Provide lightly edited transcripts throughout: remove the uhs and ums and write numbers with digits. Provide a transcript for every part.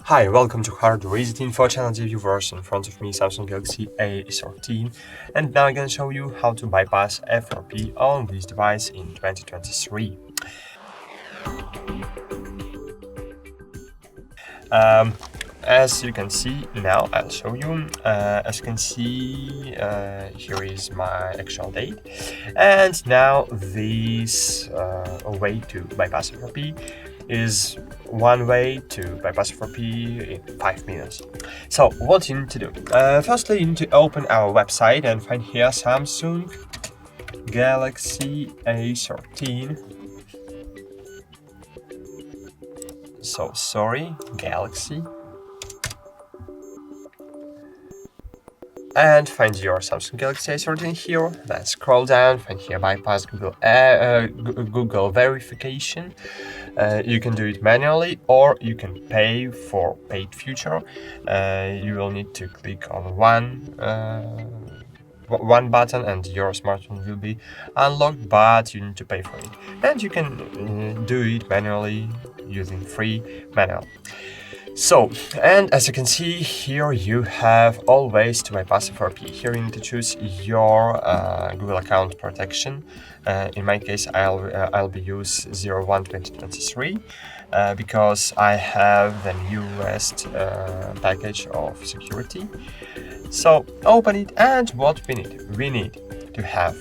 Hi, welcome to HardReset.Info channel viewers. In front of me Samsung Galaxy A13, and now I'm gonna show you how to bypass FRP on this device in 2023. As you can see now, I'll show you. As you can see, here is my actual date, and now this way to bypass FRP is one way to bypass FRP in 5 minutes. So what you need to do? Firstly, you need to open our website and find here Samsung Galaxy A13. So sorry, Galaxy. And find your Samsung Galaxy A13 here. Then scroll down, find here bypass Google verification. You can do it manually, or you can pay for paid feature. You will need to click on one button and your smartphone will be unlocked, but you need to pay for it. And you can do it manually using free manual. So, and as you can see here, you have all ways to bypass FRP. Here you need to choose your Google account protection. In my case, I'll be use 01/2023 because I have the newest package of security. So open it, and what we need? We need to have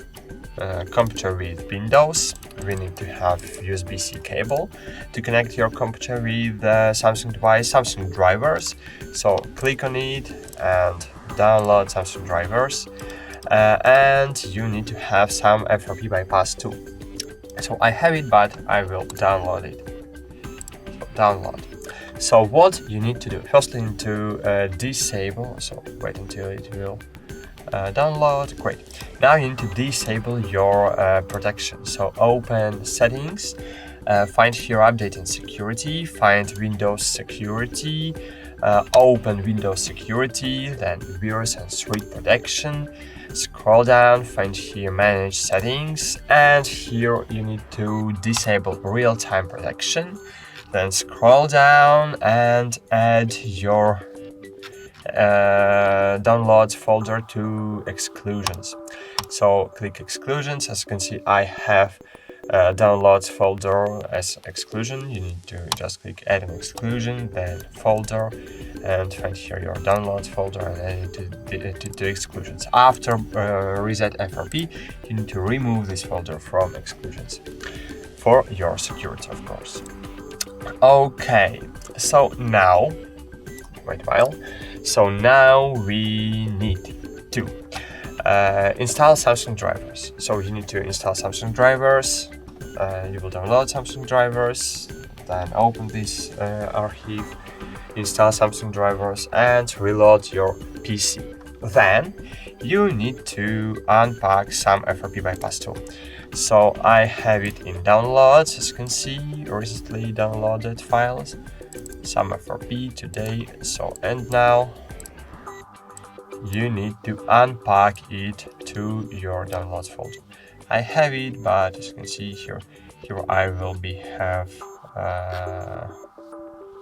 a computer with Windows. We need to have USB-C cable to connect your computer with the Samsung device, Samsung drivers. So click on it and download Samsung drivers. And you need to have some FRP bypass too. So I have it, but I will download it. So download. So what you need to do? Firstly, you need to disable. So wait until it will download. Great. Now you need to disable your protection. So open settings, find here update and security, find Windows security, open Windows security, then virus and threat protection. Scroll down, find here manage settings, and here you need to disable real-time protection. Then scroll down and add your downloads folder to exclusions. So click exclusions. As you can see, I have downloads folder as exclusion. You need to just click add an exclusion, then folder, and find here your downloads folder and add it to exclusions. After reset FRP, you need to remove this folder from exclusions for your security, of course. Okay, so now wait a while. So now we need to install Samsung drivers. So you need to install Samsung drivers. You will download Samsung drivers, then open this archive, install Samsung drivers, and reload your PC. Then you need to unpack some FRP bypass tool. So I have it in downloads. As you can see, recently downloaded files. Some FRP today. So, and now you need to unpack it to your downloads folder. I have it, but as you can see here I will have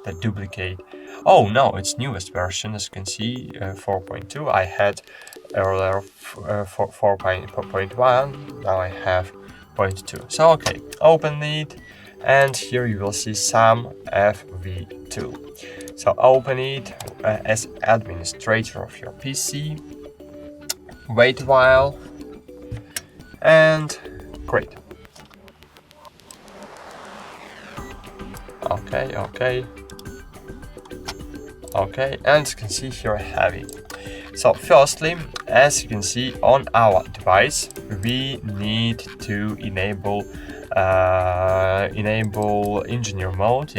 the duplicate. Oh no, it's newest version. As you can see, 4.2. I had earlier 4.1. Now I have 0.2. So okay, open it. And here you will see some FV2. So open it as administrator of your PC. Wait a while. And great. Okay. And as you can see here I have it. So firstly, as you can see on our device, we need to enable engineer mode.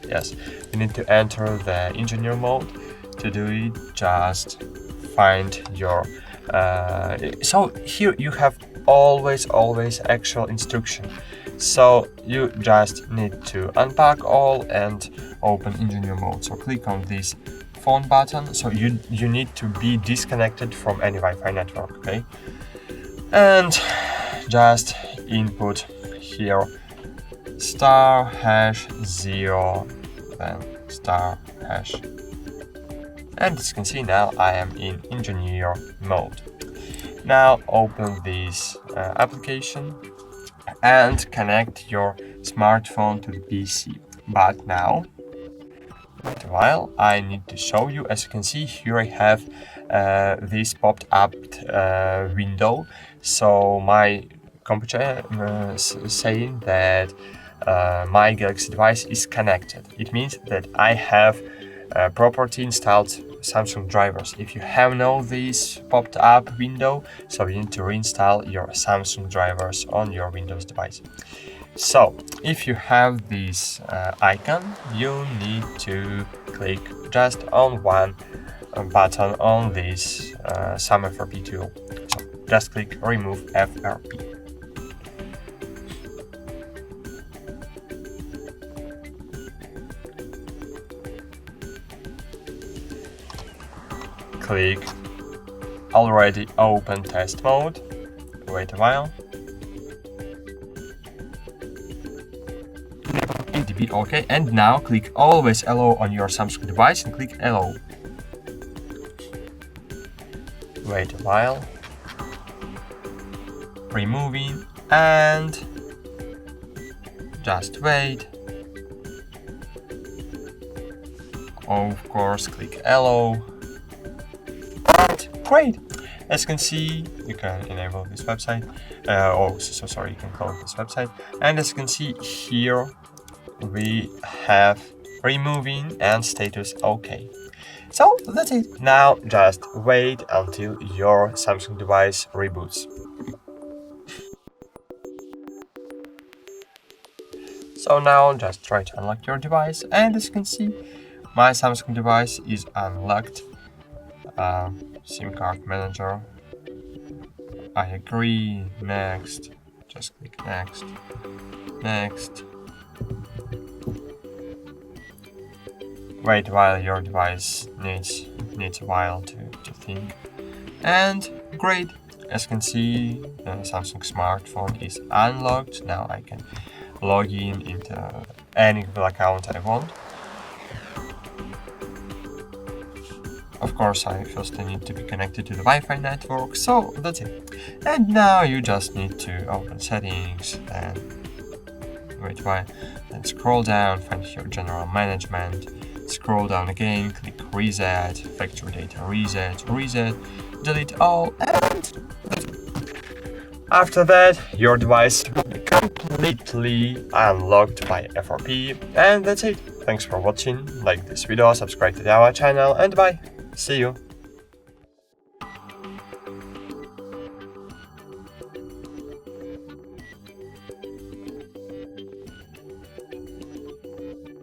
Yes, you need to enter the engineer mode. To do it, just find your so here you have always actual instruction. So you just need to unpack all and open engineer mode. So click on this phone button. So you need to be disconnected from any Wi-Fi network, okay? And just input here *#0, then *#. And as you can see now, I am in engineer mode. Now open this application and connect your smartphone to the PC. But now, wait a while, I need to show you. As you can see here, I have this popped up window. So my computer saying that my Galaxy device is connected. It means that I have properly installed Samsung drivers. If you have no this popped up window, so you need to reinstall your Samsung drivers on your Windows device. So if you have this icon, you need to click just on one button on this SAM FRP tool. So just click remove FRP. Click already open test mode. Wait a while. ADB OK, and now click always allow on your Samsung device and click allow. Wait a while. Removing and just wait. Of course, click allow. And great! As you can see, you can enable this website. You can close this website. And as you can see here, we have removing and status OK. So that's it. Now just wait until your Samsung device reboots. So now just try to unlock your device, and as you can see, my Samsung device is unlocked. SIM card manager. I agree. Next. Just click next. Next. Wait while your device needs a while to think. And great. As you can see, the Samsung smartphone is unlocked. Now I can log in into any Google account I want. Of course, I first need to be connected to the Wi-Fi network, so that's it. And now you just need to open settings and wait a while, then scroll down, find your general management, scroll down again, click reset, factory data reset, delete all, and after that, your device will be completely unlocked by FRP, and that's it. Thanks for watching, like this video, subscribe to our channel, and bye. See you.